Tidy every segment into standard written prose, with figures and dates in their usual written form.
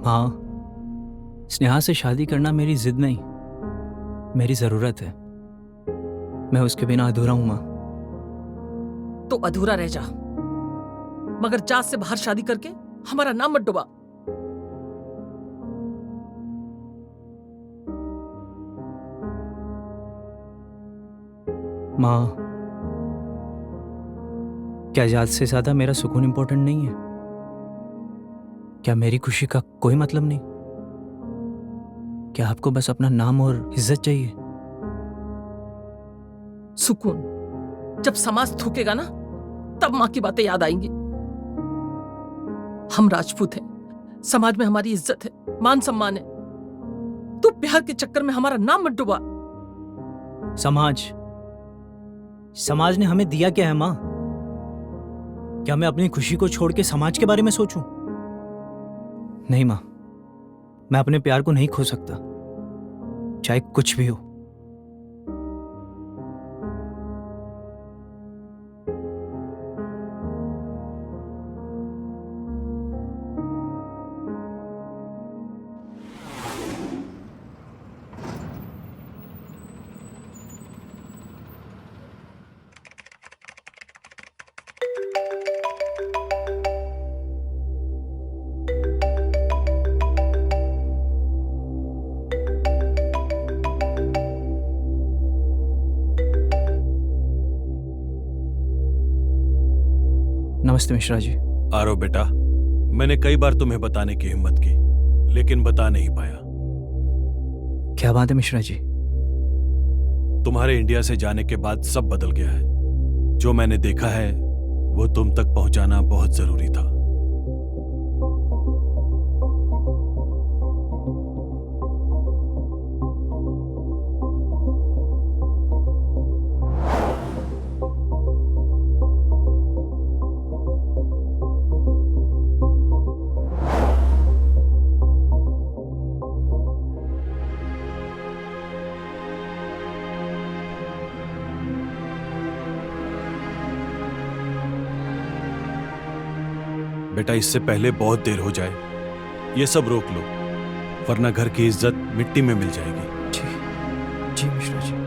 हाँ, स्नेहा से शादी करना मेरी जिद नहीं, मेरी जरूरत है। मैं उसके बिना अधूरा हूं माँ। तो अधूरा रह जा, मगर जात से बाहर शादी करके हमारा नाम मत डुबा। माँ, क्या जात से ज्यादा मेरा सुकून इंपॉर्टेंट नहीं है? क्या मेरी खुशी का कोई मतलब नहीं? क्या आपको बस अपना नाम और इज्जत चाहिए? सुकून जब समाज थूकेगा ना, तब मां की बातें याद आएंगी। हम राजपूत हैं, समाज में हमारी इज्जत है, मान सम्मान है। तू प्यार के चक्कर में हमारा नाम मत डुबा। समाज ने हमें दिया क्या है माँ? क्या मैं अपनी खुशी को छोड़ के समाज के बारे में सोचूं? नहीं माँ, मैं अपने प्यार को नहीं खो सकता, चाहे कुछ भी हो। नमस्ते मिश्रा जी। आरो बेटा, मैंने कई बार तुम्हें बताने की हिम्मत की, लेकिन बता नहीं पाया। क्या बात है मिश्रा जी? तुम्हारे इंडिया से जाने के बाद सब बदल गया है। जो मैंने देखा है वो तुम तक पहुंचाना बहुत जरूरी था। बेटा, इससे पहले बहुत देर हो जाए, ये सब रोक लो, वरना घर की इज्जत मिट्टी में मिल जाएगी। जी जी मिश्रा जी।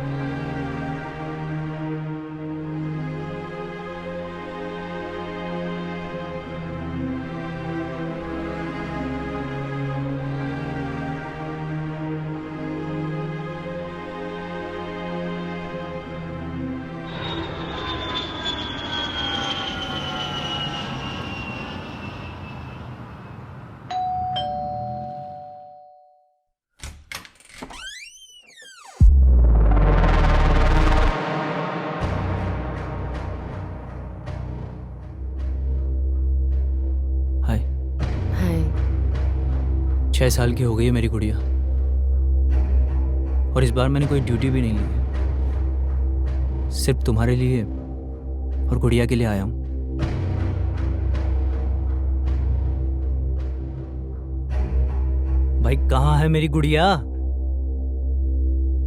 हाय। हाय। 6 साल की हो गई है मेरी गुड़िया, और इस बार मैंने कोई ड्यूटी भी नहीं ली है। सिर्फ तुम्हारे लिए और गुड़िया के लिए आया हूं। भाई, कहाँ है मेरी गुड़िया?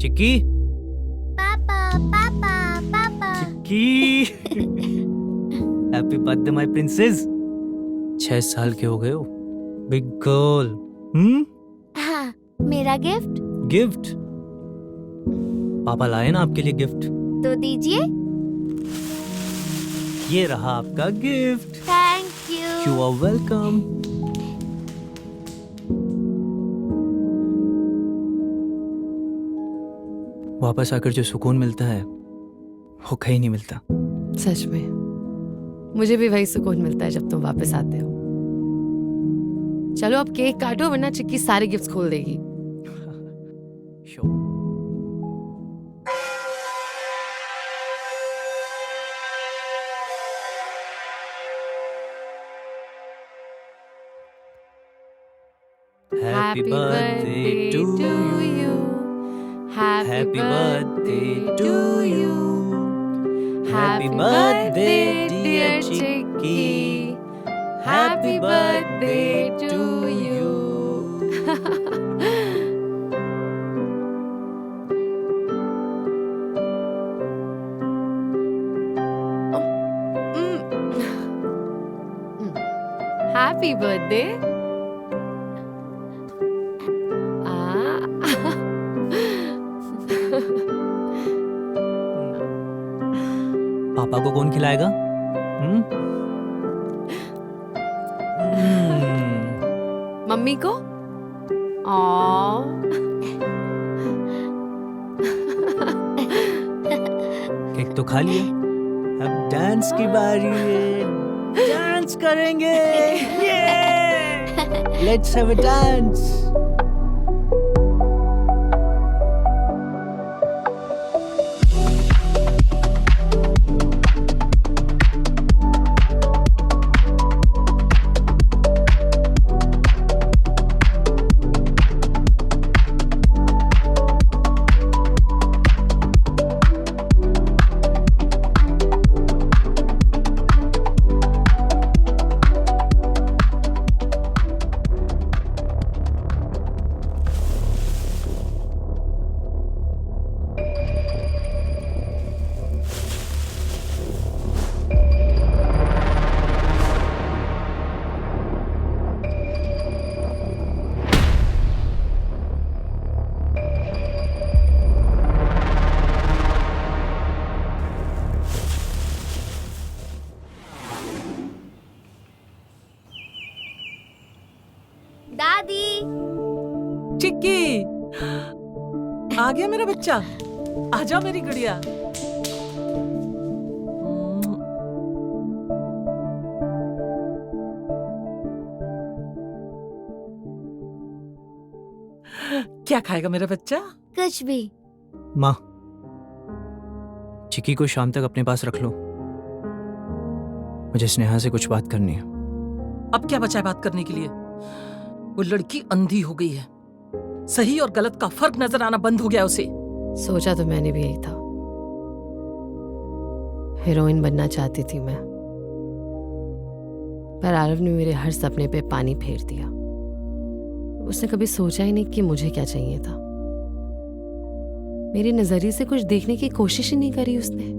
चिक्की, पापा पापा पापा। Chikki. Happy birthday my princess. 6 साल के हो गए हो, बिग गर्ल। हाँ, मेरा गिफ्ट गिफ्ट? पापा लाए ना आपके लिए गिफ्ट। तो दीजिए। ये रहा आपका gift. Thank you. You are welcome. वापस आकर जो सुकून मिलता है वो कहीं नहीं मिलता। सच में मुझे भी वही सुकून मिलता है जब तुम वापस आते हो। चलो अब केक काटो, वरना चिक्की सारे गिफ्ट्स खोल देगी। Sure. Happy birthday to you. Happy birthday to you. Happy birthday dear Chicky. Happy birthday to you. Happy birthday. पापा को कौन खिलाएगा? हम्म? मम्मी को? केक तो खा लिया, अब डांस की बारी है। डांस करेंगे। Let's have a dance. दादी। चिक्की, आ गया मेरा बच्चा। आजा मेरी गुड़िया। क्या खाएगा मेरा बच्चा? कुछ भी। माँ, चिक्की को शाम तक अपने पास रख लो, मुझे स्नेहा से कुछ बात करनी है। अब क्या बचा है बात करने के लिए? वो लड़की अंधी हो गई है, सही और गलत का फर्क नजर आना बंद हो गया उसे। सोचा तो मैंने भी यही था, हीरोइन बनना चाहती थी मैं, पर आरव ने मेरे हर सपने पे पानी फेर दिया। उसने कभी सोचा ही नहीं कि मुझे क्या चाहिए था। मेरे नजरिए से कुछ देखने की कोशिश ही नहीं करी उसने।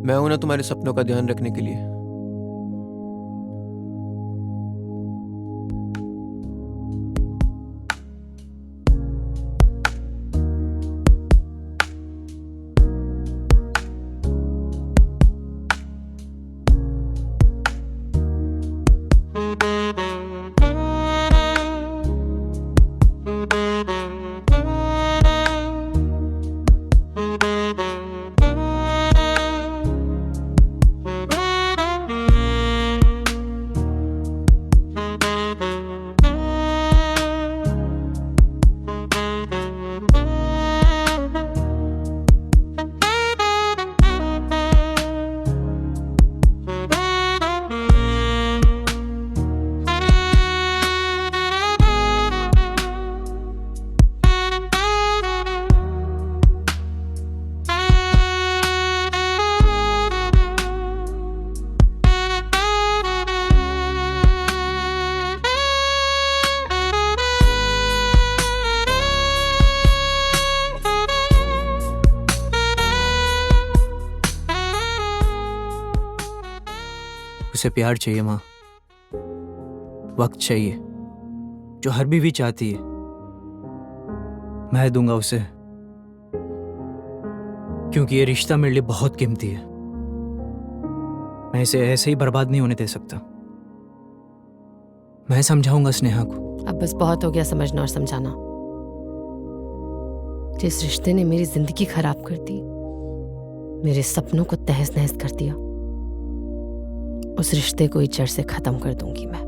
मैं हूं ना तुम्हारे सपनों का ध्यान रखने के लिए। उसे प्यार चाहिए माँ, वक्त चाहिए, जो हर बीवी चाहती है। मैं दूंगा उसे, क्योंकि ये रिश्ता मेरे लिए बहुत कीमती है। मैं इसे ऐसे ही बर्बाद नहीं होने दे सकता। मैं समझाऊंगा स्नेहा को। अब बस बहुत हो गया समझना और समझाना। जिस रिश्ते ने मेरी जिंदगी खराब कर दी, मेरे सपनों को तहस नहस कर दिया, उस रिश्ते को ही जड़ से खत्म कर दूंगी मैं।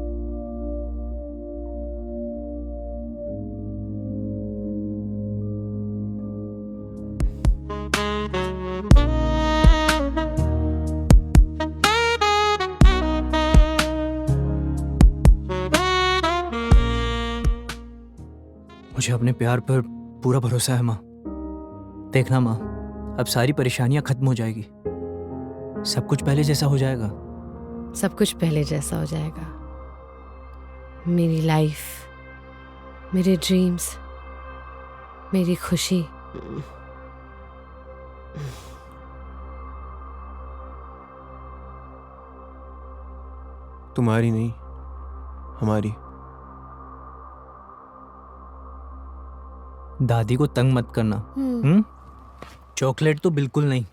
मुझे अपने प्यार पर पूरा भरोसा है माँ। देखना माँ, अब सारी परेशानियां खत्म हो जाएगी, सब कुछ पहले जैसा हो जाएगा। सब कुछ पहले जैसा हो जाएगा। मेरी लाइफ, मेरे ड्रीम्स, मेरी खुशी, तुम्हारी नहीं, हमारी। दादी को तंग मत करना। चॉकलेट तो बिल्कुल नहीं।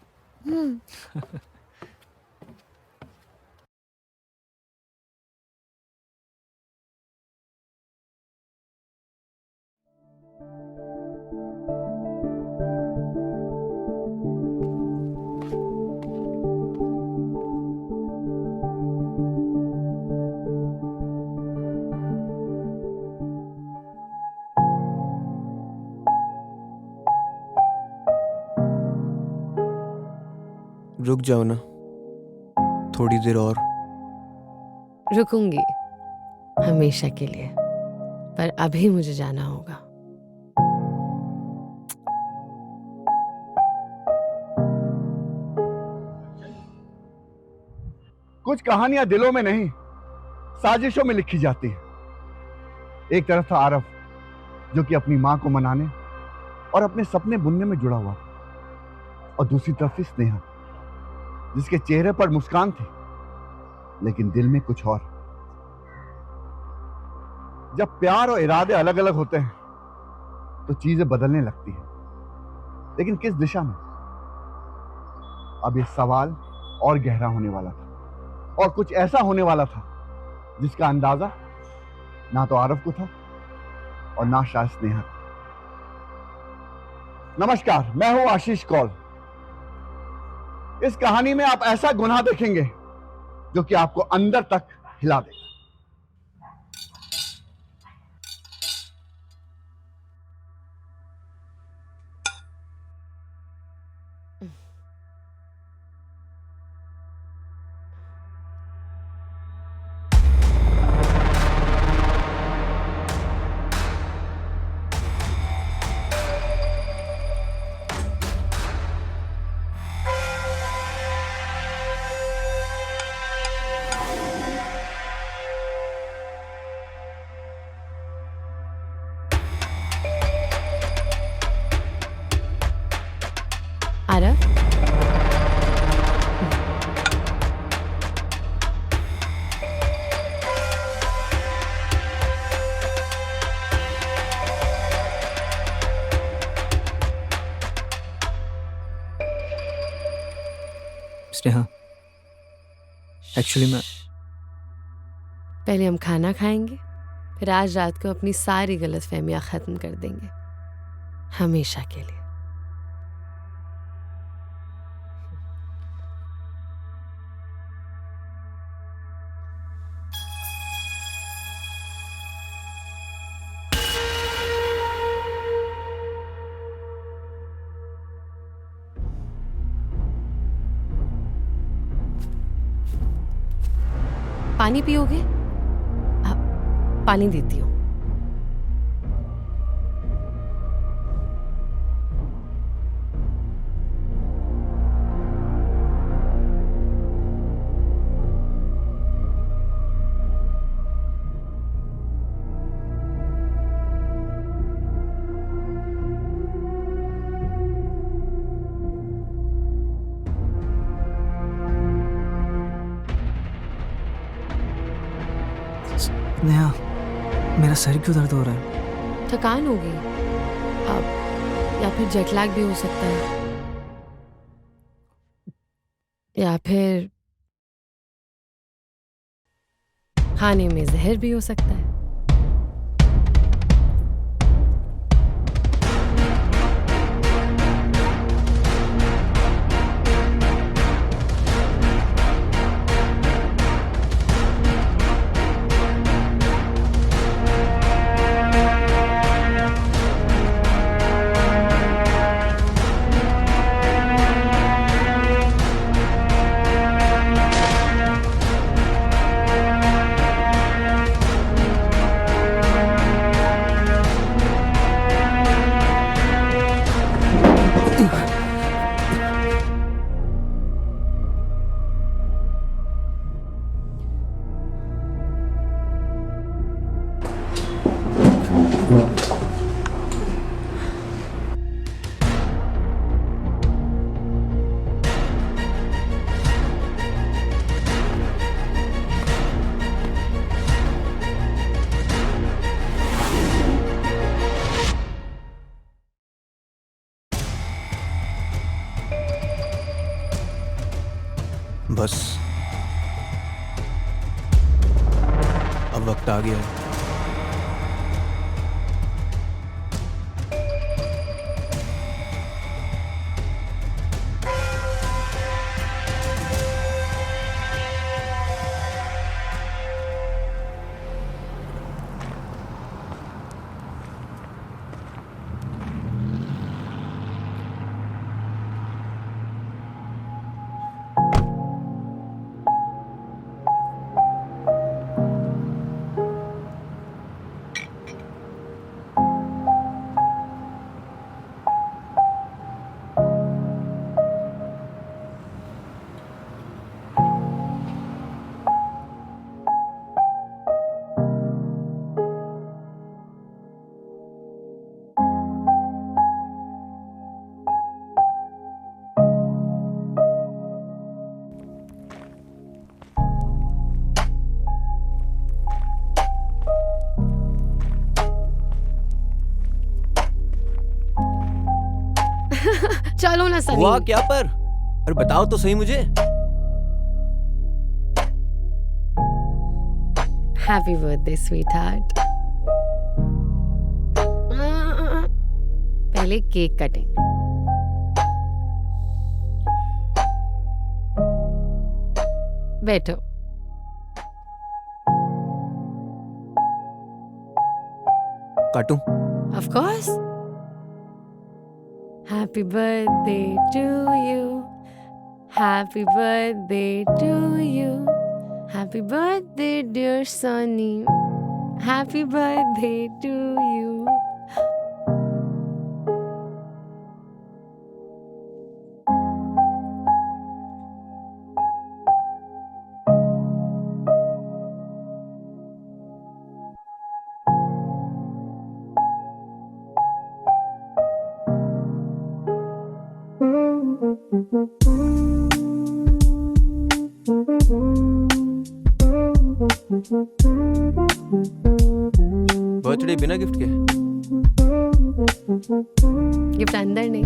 रुक जाओ ना, थोड़ी देर और। रुकूंगी हमेशा के लिए, पर अभी मुझे जाना होगा। कुछ कहानियां दिलों में नहीं, साजिशों में लिखी जाती हैं। एक तरफ था आरव, जो कि अपनी मां को मनाने और अपने सपने बुनने में जुड़ा हुआ था, और दूसरी तरफ थी स्नेहा, जिसके चेहरे पर मुस्कान थी लेकिन दिल में कुछ और। जब प्यार और इरादे अलग अलग होते हैं तो चीजें बदलने लगती हैं, लेकिन किस दिशा में? अब ये सवाल और गहरा होने वाला था, और कुछ ऐसा होने वाला था जिसका अंदाजा ना तो आरव को था और ना शायद स्नेहा को। नमस्कार, मैं हूं आशीष कौल। इस कहानी में आप ऐसा गुनाह देखेंगे जो कि आपको अंदर तक हिला देगा। आरव, स्नेहा, एक्चुअली मैं पहले हम खाना खाएंगे, फिर आज रात को अपनी सारी गलतफहमियां खत्म कर देंगे, हमेशा के लिए। पानी पियोगे? पानी देती हूँ। स्नेहा, मेरा सर क्यों दर्द हो रहा है? थकान हो गई अब, या फिर जेट लैग भी हो सकता है, या फिर खाने में जहर भी हो सकता है। बस अब वक्त आ गया है। चलो ना सनी। हुआ क्या पर? अरे बताओ तो सही मुझे। Happy birthday sweet heart. पहले केक कटिंग। बैठो। काटूं? Of course. Happy birthday to you. Happy birthday to you. Happy birthday, dear Sunny. Happy birthday to you. Birthday बिना गिफ्ट के? गिफ्ट अंदर नहीं,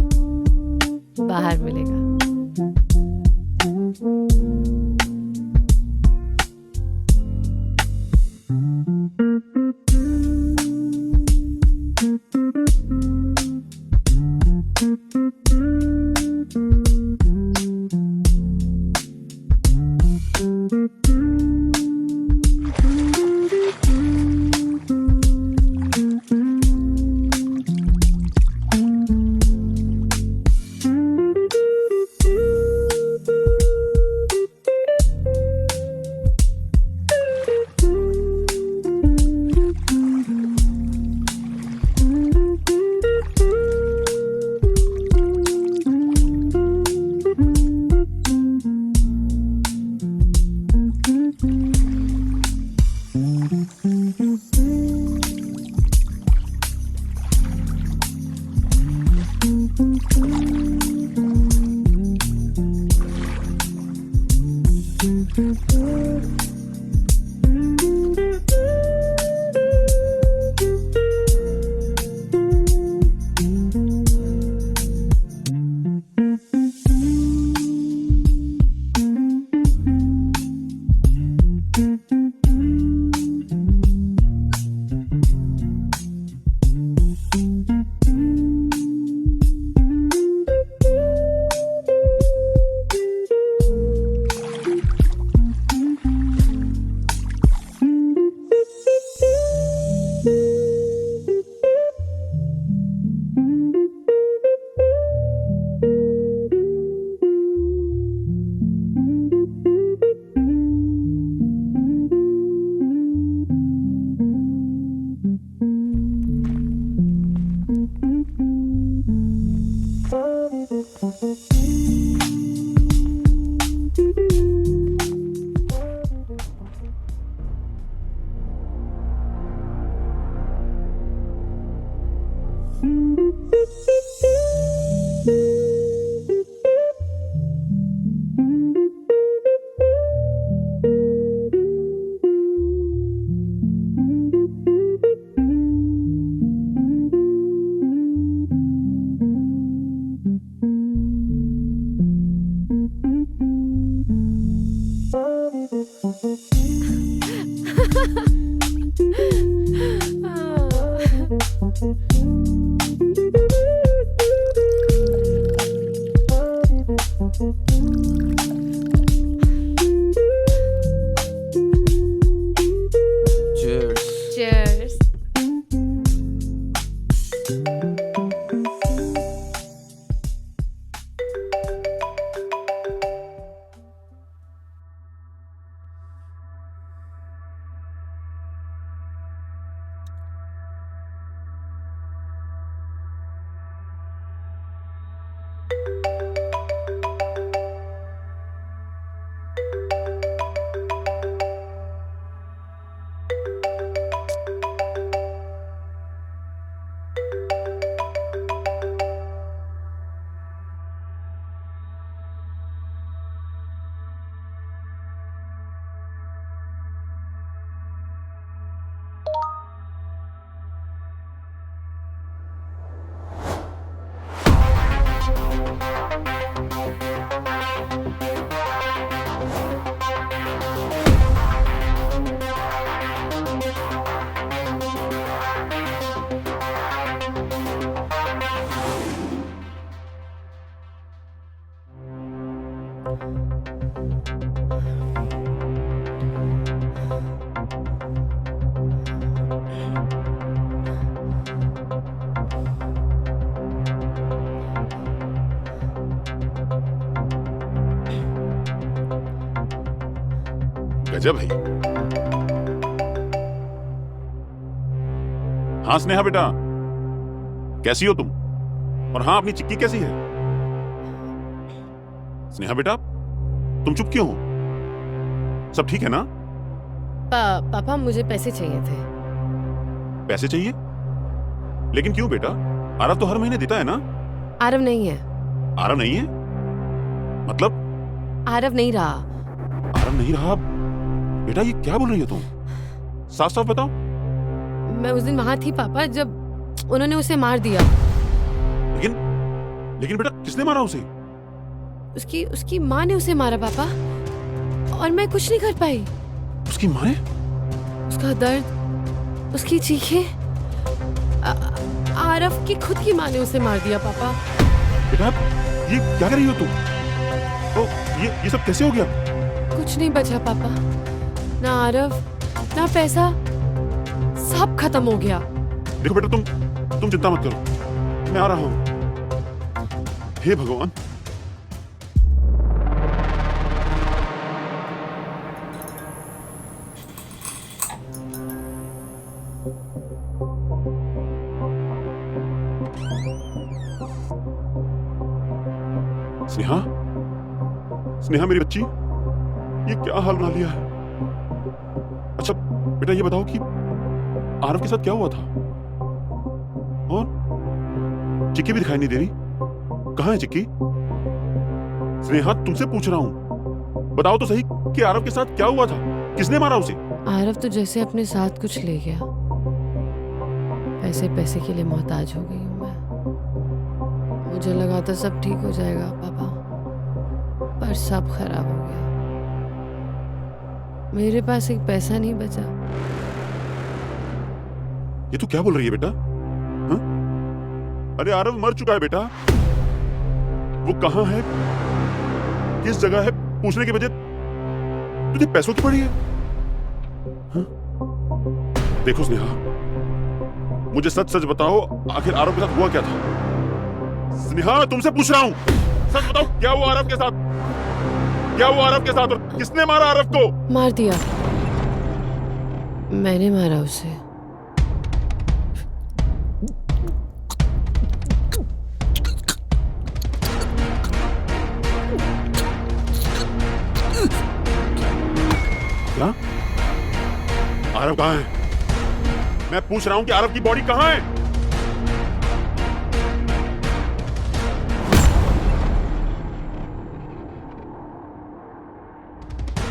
बाहर मिलेगा। Cheers. Cheers. गजब है। हाँ स्नेहा बेटा, कैसी हो तुम? और हाँ, अपनी चिक्की कैसी है? स्नेहा बेटा, तुम चुप क्यों हो? सब ठीक है ना? पापा मुझे पैसे चाहिए थे। पैसे चाहिए? लेकिन क्यों बेटा? आरव तो हर महीने देता है ना? आरव नहीं है। आरव नहीं है? मतलब? आरव नहीं रहा। आरव नहीं रहा? बेटा ये क्या बोल रही हो तुम? साफ साफ बताओ। मैं उस दिन वहां थी पापा जब उन्होंने उसे मार दिया। लेकिन बेटा किसने मारा उसे? उसकी माँ ने उसे मारा पापा, और मैं कुछ नहीं कर पाई। उसकी माँ ने? उसका दर्द, उसकी चीखें, आरव की खुद की माँ ने उसे मार दिया पापा। बेटा ये क्या कर रही हो तुम? तो ये सब कैसे हो गया? कुछ नहीं बचा पापा, ना आरव ना पैसा, सब खत्म हो गया। देखो बेटा तुम चिंता मत करो, मैं आ रहा हूं। हे भगवान। स्नेहा, स्नेहा मेरी बच्ची, ये क्या हाल बना लिया है? अच्छा बेटा ये बताओ कि आरव के साथ क्या हुआ था? और चिक्की भी दिखाई नहीं दे रही, कहाँ है चिक्की? स्नेहा तुमसे पूछ रहा हूं, बताओ तो सही कि आरव के साथ क्या हुआ था? किसने मारा उसे? आरव तो जैसे अपने साथ कुछ ले गया। पैसे के लिए मोहताज हो गई हूँ मैं। मुझे लगा था सब ठीक हो जाएगा पापा, पर सब खराब हो गया। मेरे पास एक पैसा नहीं बचा। ये तू क्या बोल रही है बेटा? हाँ? अरे आरव मर चुका है बेटा। वो कहाँ है, किस जगह है, पूछने के बजाय तुझे पैसों की पड़ी है? हाँ? देखो स्नेहा, मुझे सच सच बताओ, आखिर आरव के साथ हुआ क्या था? स्नेहा मैं तुमसे पूछ रहा हूं, सच बताओ क्या हुआ आरव के साथ? क्या हुआ आरव के साथ और किसने मारा आरव को? मार दिया, मैंने मारा उसे। क्या? आरव कहाँ है? मैं पूछ रहा हूं कि आरव की बॉडी कहाँ है?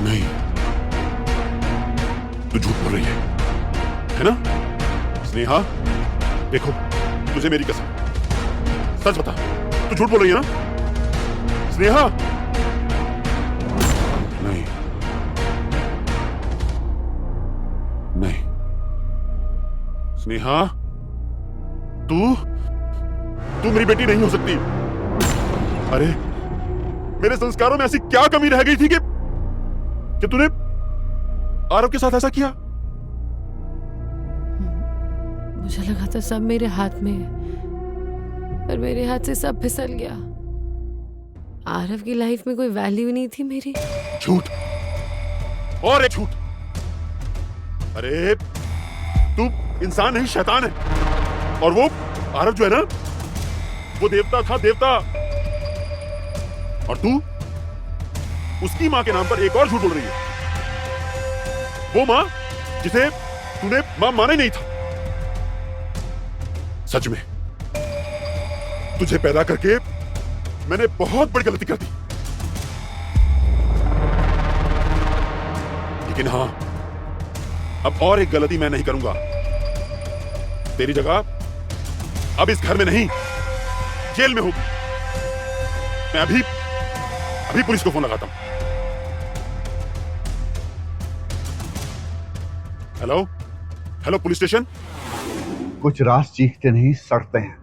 नहीं, तू झूठ बोल रही है ना? स्नेहा देखो, तुझे मेरी कसम, सच बता, तू झूठ बोल रही है ना? स्नेहा नहीं, नहीं स्नेहा, तू मेरी बेटी नहीं हो सकती। अरे मेरे संस्कारों में ऐसी क्या कमी रह गई थी कि तूने आरव के साथ ऐसा किया? मुझे लगा था सब मेरे हाथ में है, पर मेरे हाथ से सब फिसल गया। आरव की लाइफ में कोई वैल्यू नहीं थी मेरी। झूठ और एक झूठ। अरे तू इंसान नहीं शैतान है, और वो आरव जो है ना, वो देवता था, देवता। और तू उसकी मां के नाम पर एक और झूठ बोल रही है। वो मां जिसे तूने मां माना ही नहीं था। सच में तुझे पैदा करके मैंने बहुत बड़ी गलती कर दी। लेकिन हां, अब और एक गलती मैं नहीं करूंगा। तेरी जगह अब इस घर में नहीं, जेल में होगी। मैं अभी पुलिस को फोन लगाता हूं। Hello police station. कुछ रास चीखते नहीं सड़ते हैं।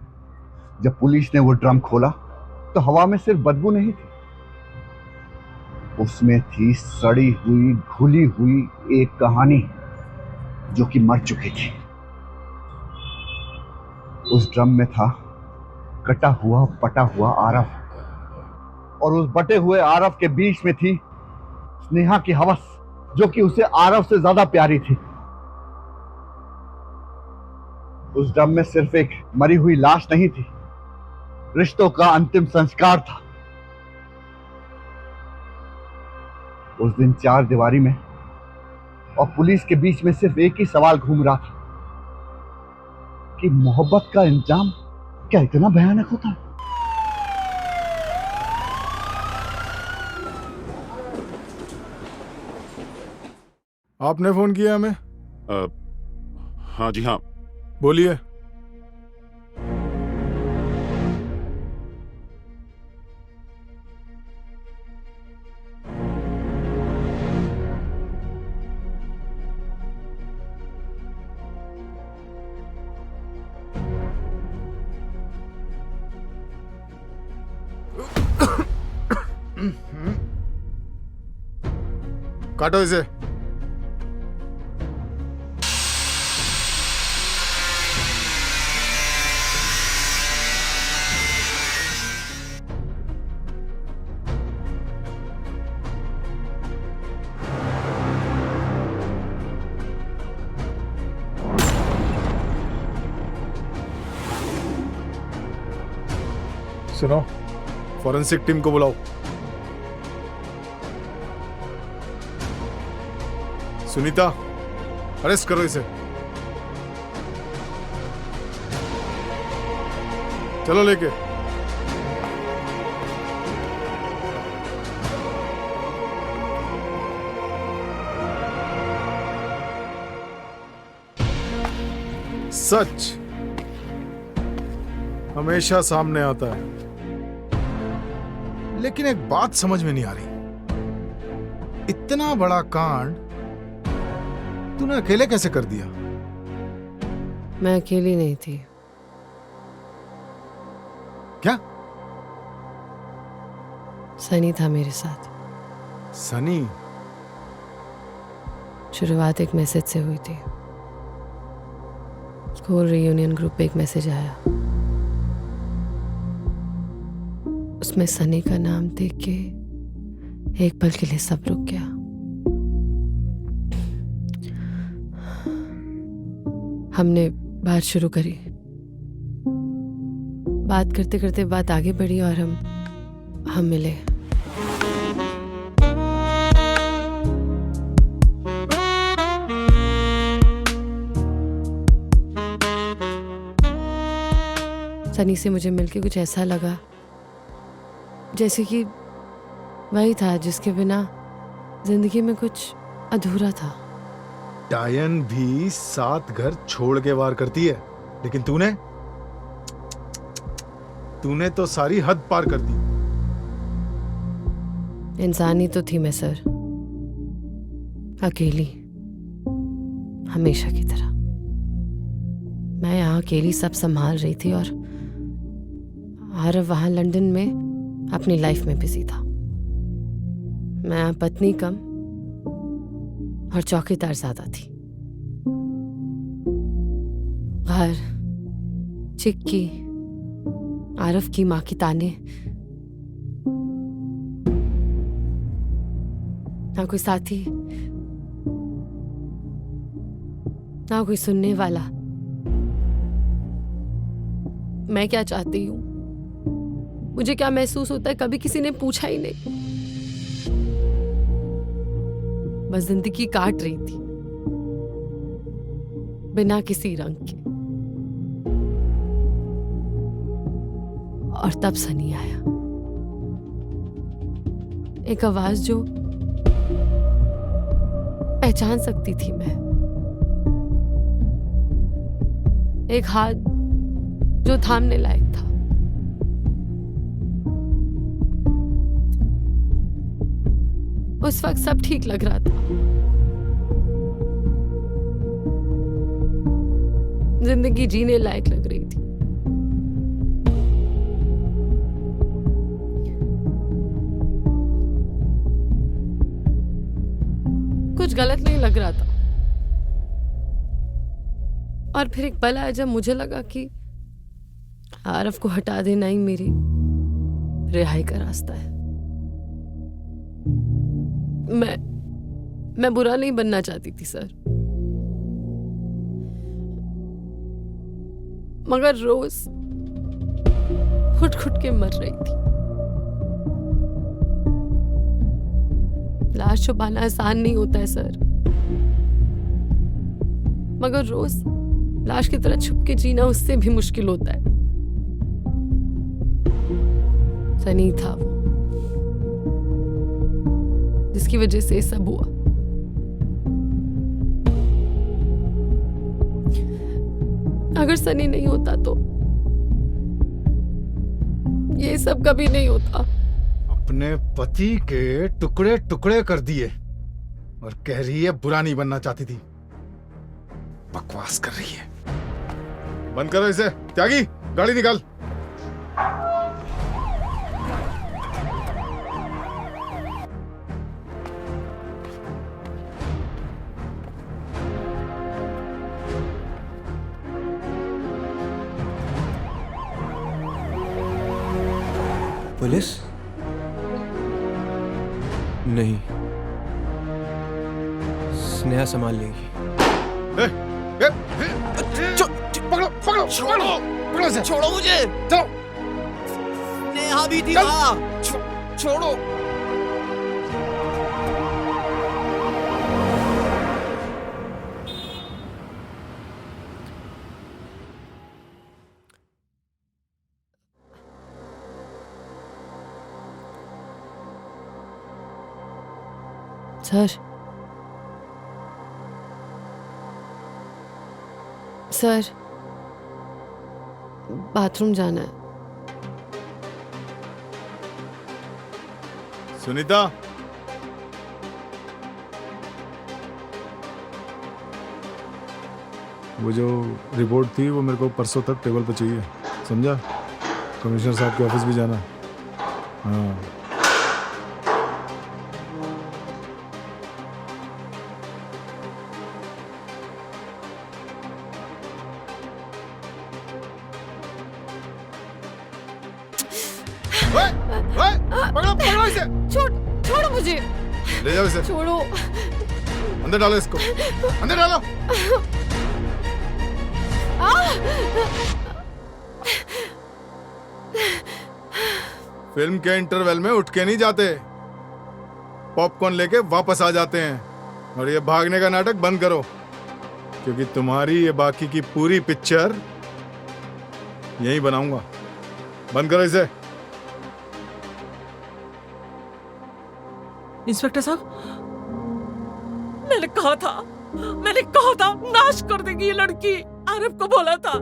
जब पुलिस ने वो ड्रम खोला तो हवा में सिर्फ बदबू नहीं थी, उसमें थी सड़ी हुई घुली हुई एक कहानी जो कि मर चुकी थी। उस ड्रम में था कटा हुआ पटा हुआ आरव, और उस बटे हुए आरव के बीच में थी स्नेहा की हवस, जो कि उसे आरव से ज्यादा प्यारी थी। उस ड्रम में सिर्फ एक मरी हुई लाश नहीं थी, रिश्तों का अंतिम संस्कार था। उस दिन चार दीवारी में और पुलिस के बीच में सिर्फ एक ही सवाल घूम रहा था कि मोहब्बत का इंजाम क्या इतना भयानक होता है? आपने फोन किया हमें? हाँ जी हाँ। बोलिए। काटो इसे। सुनो, फॉरेंसिक टीम को बुलाओ। सुनीता, अरेस्ट करो इसे। चलो लेके। सच हमेशा सामने आता है, लेकिन एक बात समझ में नहीं आ रही। इतना बड़ा कांड तूने अकेले कैसे कर दिया? मैं अकेली नहीं थी। क्या? सनी था मेरे साथ। सनी? शुरुआत एक मैसेज से हुई थी। स्कूल रियूनियन ग्रुप पे एक मैसेज आया, उसमें सनी का नाम देख के एक पल के लिए सब रुक गया। हमने बात शुरू करी। बात करते करते बात आगे बढ़ी और हम मिले। सनी से मुझे मिलके कुछ ऐसा लगा जैसे कि वही था जिसके बिना जिंदगी में कुछ अधूरा था। डायन भी 7 घर छोड़ के वार करती है, लेकिन तूने तो सारी हद पार कर दी। इंसान ही तो थी मैं सर, अकेली, हमेशा की तरह। मैं यहाँ अकेली सब संभाल रही थी और आरव वहां लंदन में अपनी लाइफ में बिजी था। मैं यहाँ पत्नी कम और चौकीदार ज्यादा थी। घर, चिक्की, आरव की माँ की ताने, ना कोई साथी, ना कोई सुनने वाला। मैं क्या चाहती हूँ, मुझे क्या महसूस होता है, कभी किसी ने पूछा ही नहीं। बस जिंदगी काट रही थी बिना किसी रंग के। और तब सनी आया, एक आवाज जो पहचान सकती थी मैं, एक हाथ जो थामने लायक था। उस वक्त सब ठीक लग रहा था, जिंदगी जीने लायक लग रही थी। कुछ गलत नहीं लग रहा था। और फिर एक पल आया जब मुझे लगा कि आरव को हटा देना ही मेरी रिहाई का रास्ता है। मैं बुरा नहीं बनना चाहती थी सर, मगर रोज घुट के मर रही थी। लाश छुपाना आसान नहीं होता है सर, मगर रोज लाश की तरह छुप के जीना उससे भी मुश्किल होता है। सनी था वो जिसकी वजह से सब हुआ। अगर सनी नहीं होता तो ये सब कभी नहीं होता। अपने पति के टुकड़े टुकड़े कर दिए और कह रही है बुरा नहीं बनना चाहती थी। बकवास कर रही है। बंद करो इसे। त्यागी, गाड़ी निकाल। पुलिस? नहीं, स्नेहा संभाल लेगी। पकड़ो पकड़ो पकड़ो पकड़ो इसे। छोड़ो मुझे। चलो। नेहा भी थी वहाँ। छोड़ो। सर, बाथरूम जाना है। सुनीता, वो जो रिपोर्ट थी वो मेरे को परसों तक टेबल पे चाहिए, समझा? कमिश्नर साहब के ऑफिस भी जाना। हाँ। पकड़ो पकड़ो इसे। छोड़ो मुझे। ले जाओ इसे। छोड़ो। अंदर डालो इसको। अंदर डालो। फिल्म के इंटरवल में उठ के नहीं जाते, पॉपकॉर्न लेके वापस आ जाते हैं। और ये भागने का नाटक बंद करो, क्योंकि तुम्हारी ये बाकी की पूरी पिक्चर यहीं बनाऊंगा। बंद करो इसे। इंस्पेक्टर साहब, मैंने कहा था नाश कर देगी ये लड़की। आरव को बोला था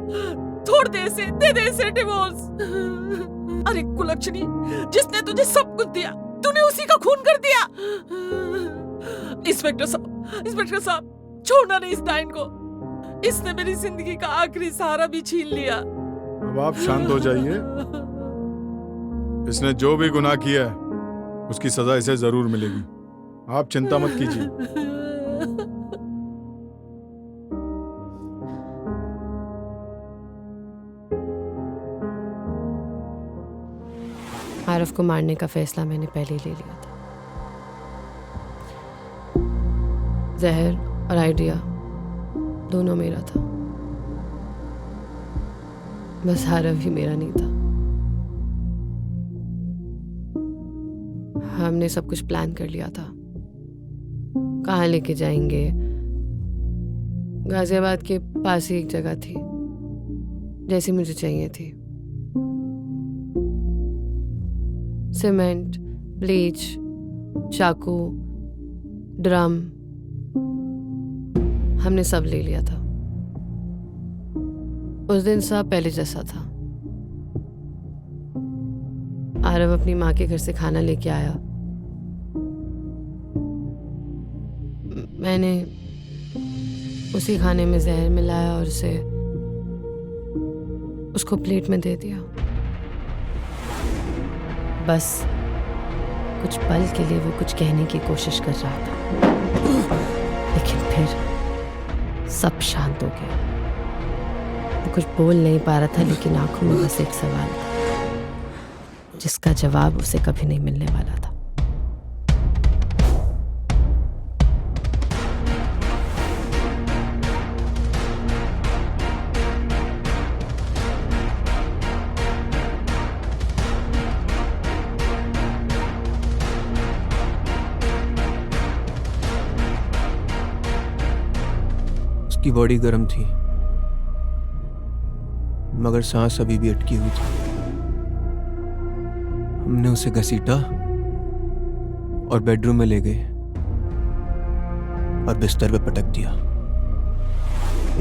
छोड़ दे इसे, दे दे इसे डिवोर्स। अरे कुलक्षणी, जिसने तुझे सब कुछ दिया तूने उसी का खून कर दिया। इंस्पेक्टर साहब, छोड़ना नहीं इस डाइन को। इसने मेरी जिंदगी का आखिरी सहारा भी छीन लिया। अब आप शांत हो जाइए। इसने जो भी गुनाह किया है उसकी सजा इसे जरूर मिलेगी, आप चिंता मत कीजिए। आरफ को मारने का फैसला मैंने पहले ही ले लिया था। जहर और आइडिया दोनों मेरा था, बस आरफ ही मेरा नहीं था। हमने सब कुछ प्लान कर लिया था, कहाँ लेके जाएंगे। गाजियाबाद के पास ही एक जगह थी जैसी मुझे चाहिए थी। सीमेंट, ब्लीच, चाकू, ड्रम, हमने सब ले लिया था। उस दिन सब पहले जैसा था। आरव अपनी माँ के घर से खाना लेके आया। मैंने उसी खाने में जहर मिलाया और उसे उसको प्लेट में दे दिया। बस कुछ पल के लिए वो कुछ कहने की कोशिश कर रहा था, लेकिन फिर सब शांत हो गया। वो कुछ बोल नहीं पा रहा था, लेकिन आंखों में बस एक सवाल था जिसका जवाब उसे कभी नहीं मिलने वाला था। उसकी बॉडी गर्म थी, मगर सांस अभी भी अटकी हुई थी। हमने उसे घसीटा और बेडरूम में ले गए और बिस्तर पे पटक दिया,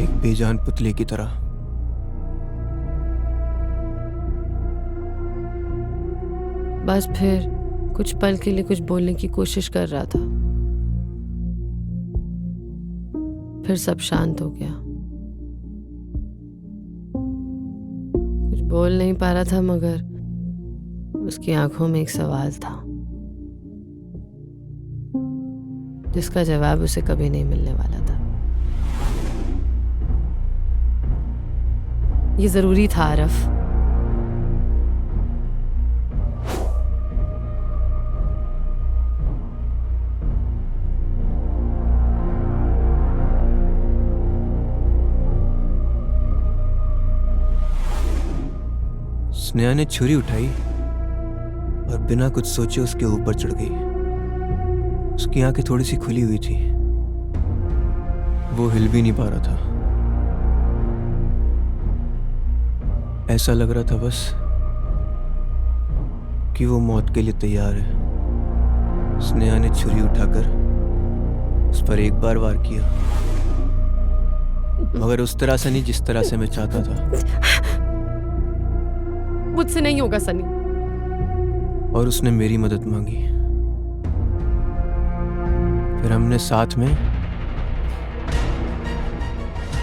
एक बेजान पुतले की तरह। बस फिर कुछ पल के लिए कुछ बोलने की कोशिश कर रहा था, फिर सब शांत हो गया। कुछ बोल नहीं पा रहा था, मगर उसकी आंखों में एक सवाल था जिसका जवाब उसे कभी नहीं मिलने वाला था। ये जरूरी था आरफ। स्नेहा ने छुरी उठाई और बिना कुछ सोचे उसके ऊपर चढ़ गई। उसकी आंखें थोड़ी सी खुली हुई थी, वो हिल भी नहीं पा रहा था। ऐसा लग रहा था बस कि वो मौत के लिए तैयार है। स्नेहा ने छुरी उठाकर उस पर एक बार वार किया, मगर उस तरह से नहीं जिस तरह से मैं चाहता था। मुझसे नहीं होगा सनी। और उसने मेरी मदद मांगी। फिर हमने साथ में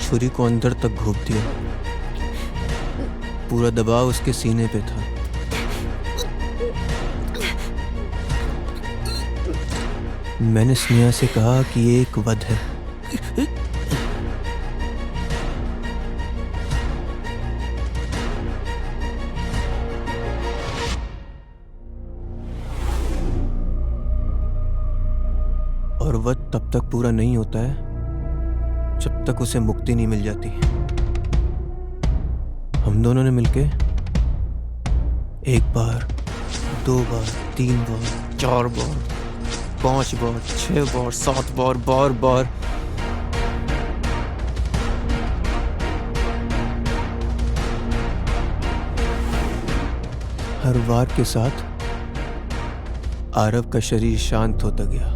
छुरी को अंदर तक घोंप दिया। पूरा दबाव उसके सीने पे था। मैंने स्नेहा से कहा कि ये एक वध है। और वध तब तक पूरा नहीं होता है जब तक उसे मुक्ति नहीं मिल जाती। हम दोनों ने मिलके 1 बार, 2 बार, 3 बार, 4 बार, 5 बार, 6 बार, 7 बार, बार बार हर वार के साथ आरव का शरीर शांत होता गया।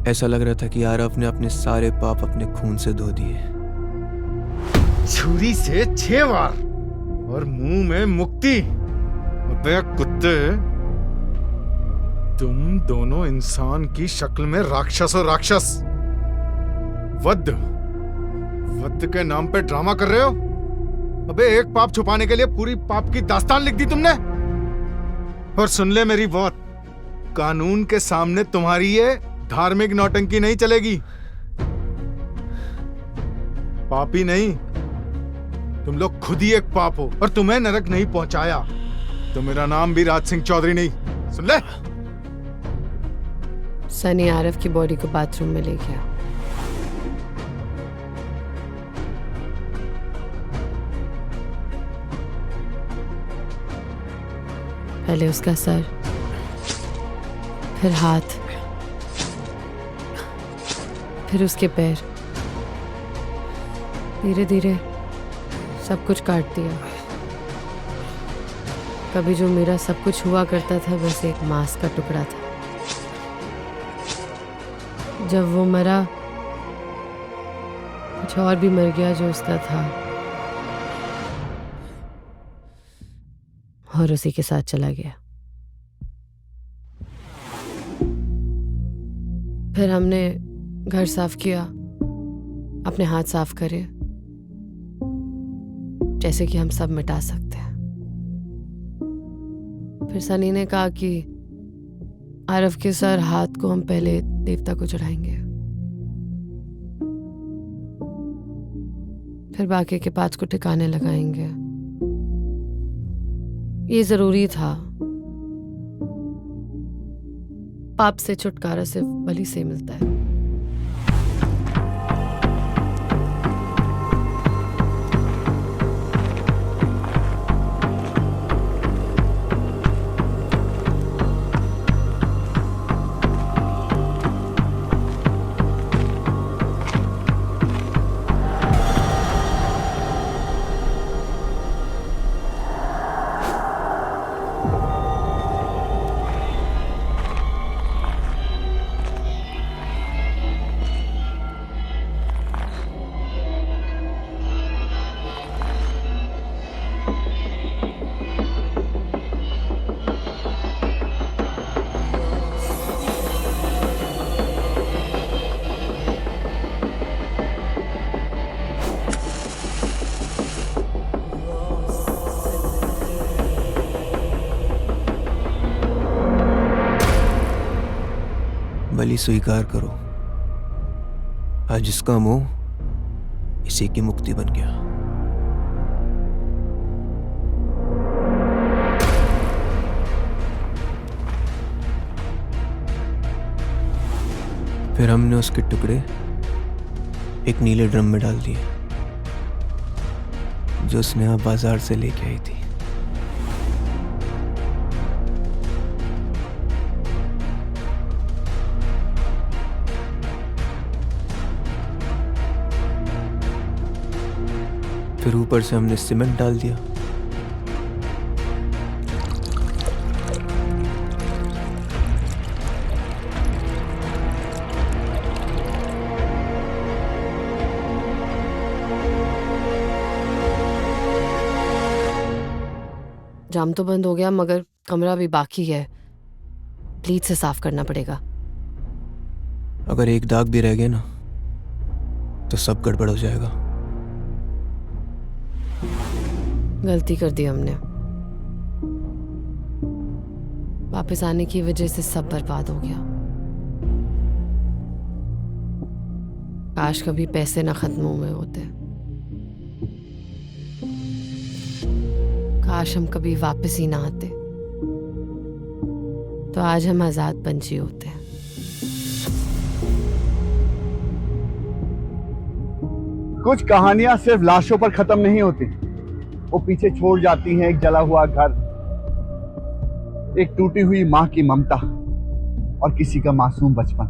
ऐसा लग रहा था कि आरव ने अपने सारे पाप अपने खून से धो दिए। छुरी से 6 बार और मुंह में मुक्ति। अबे कुत्ते, तुम दोनों इंसान की शक्ल में राक्षस हो राक्षस। वध के नाम पे ड्रामा कर रहे हो? अबे एक पाप छुपाने के लिए पूरी पाप की दास्तान लिख दी तुमने। और सुन ले मेरी बात, कानून के सामने तुम्हारी ये धार्मिक नौटंकी नहीं चलेगी। पापी नहीं, तुम लोग खुद ही एक पाप हो, और तुम्हें नरक नहीं पहुंचाया तो मेरा नाम भी राज सिंह चौधरी नहीं। सुन ले। सनी आरव की बॉडी को बाथरूम में ले गया। पहले उसका सर, फिर हाथ, फिर उसके पैर, धीरे धीरे सब कुछ काट दिया। कभी जो मेरा सब कुछ हुआ करता था बस एक मांस का टुकड़ा था। जब वो मरा, कुछ और भी मर गया जो उसका था, और उसी के साथ चला गया। फिर हमने घर साफ किया, अपने हाथ साफ करे, जैसे कि हम सब मिटा सकते हैं। फिर सनी ने कहा कि आरव के सर हाथ को हम पहले देवता को चढ़ाएंगे, फिर बाकी के पार्ट्स को ठिकाने लगाएंगे। ये जरूरी था। पाप से छुटकारा सिर्फ बलि से मिलता है। बलि स्वीकार करो, आज जिसका मुंह इसी की मुक्ति बन गया। फिर हमने उसके टुकड़े एक नीले ड्रम में डाल दिए जो स्नेहा बाजार से लेके आई थी। फिर ऊपर से हमने सीमेंट डाल दिया। जाम तो बंद हो गया, मगर कमरा भी बाकी है। ब्लीच से साफ करना पड़ेगा। अगर एक दाग भी रह गया ना तो सब गड़बड़ हो जाएगा। गलती कर दी हमने। वापस आने की वजह से सब बर्बाद हो गया। काश कभी पैसे ना खत्म हुए होते। काश हम कभी वापस ही ना आते, तो आज हम आजाद पंछी होते। कुछ कहानियां सिर्फ लाशों पर खत्म नहीं होती, वो पीछे छोड़ जाती हैं एक जला हुआ घर, एक टूटी हुई मां की ममता और किसी का मासूम बचपन।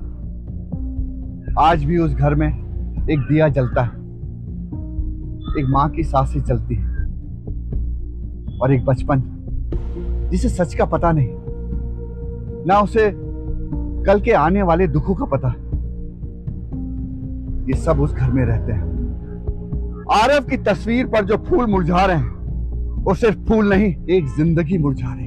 आज भी उस घर में एक दिया जलता है, एक मां की सांसें चलती है और एक बचपन जिसे सच का पता नहीं, ना उसे कल के आने वाले दुखों का पता। ये सब उस घर में रहते हैं। आरव की तस्वीर पर जो फूल मुरझा रहे हैं वो सिर्फ फूल नहीं, एक जिंदगी मुरझा रही है।